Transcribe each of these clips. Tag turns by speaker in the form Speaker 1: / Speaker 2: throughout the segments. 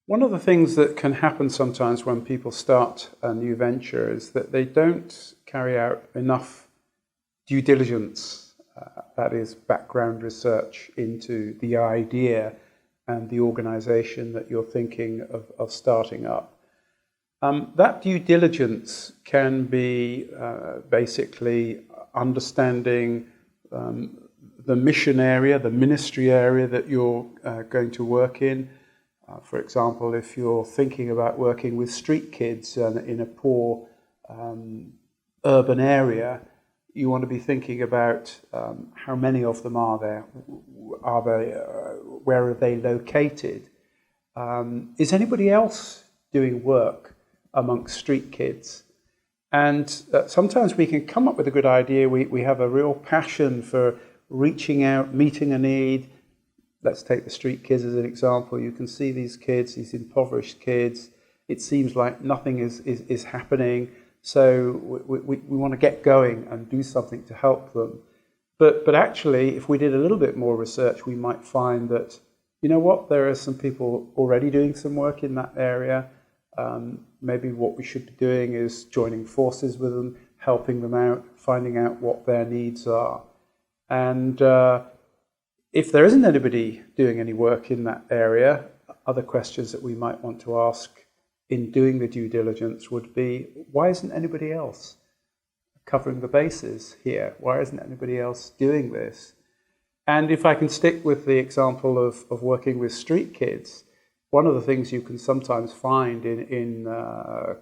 Speaker 1: One of the things that can happen sometimes when people start a new venture is that they don't carry out enough due diligence, that is background research into the idea and the organization that you're thinking of starting up. That due diligence can be basically understanding the mission area, the ministry area that you're going to work in. For example, if you're thinking about working with street kids in a poor urban area, you want to be thinking about how many of them are there, where are they located? Is anybody else doing work amongst street kids? And sometimes we can come up with a good idea. We have a real passion for reaching out, meeting a need. Let's take the street kids as an example. You can see these kids, these impoverished kids. It seems like nothing is happening. So we want to get going and do something to help them. But actually, if we did a little bit more research, we might find that, you know what, there are some people already doing some work in that area. Maybe what we should be doing is joining forces with them, helping them out, finding out what their needs are. And if there isn't anybody doing any work in that area, other questions that we might want to ask in doing the due diligence would be, why isn't anybody else covering the bases here? Why isn't anybody else doing this? And if I can stick with the example of working with street kids, one of the things you can sometimes find in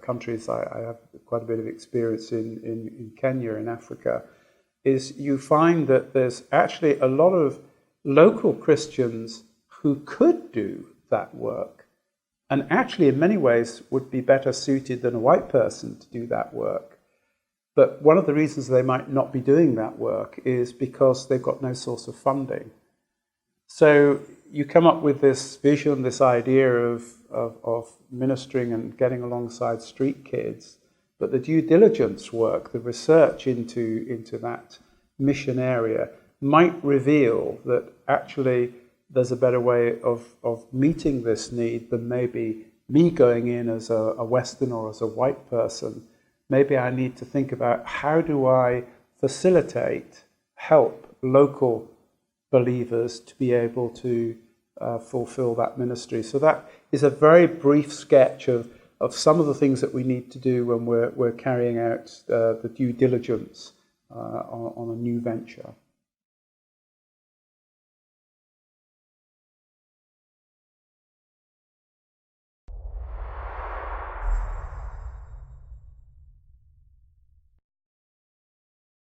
Speaker 1: countries, I have quite a bit of experience in Kenya, in Africa, is you find that there's actually a lot of local Christians who could do that work, and actually in many ways would be better suited than a white person to do that work. But one of the reasons they might not be doing that work is because they've got no source of funding. So you come up with this vision, this idea of ministering and getting alongside street kids, but the due diligence work, the research into that mission area might reveal that actually there's a better way of meeting this need than maybe me going in as a Western or as a white person. Maybe I need to think about, how do I facilitate, help local believers to be able to fulfill that ministry. So that is a very brief sketch of some of the things that we need to do when we're carrying out the due diligence on a new venture.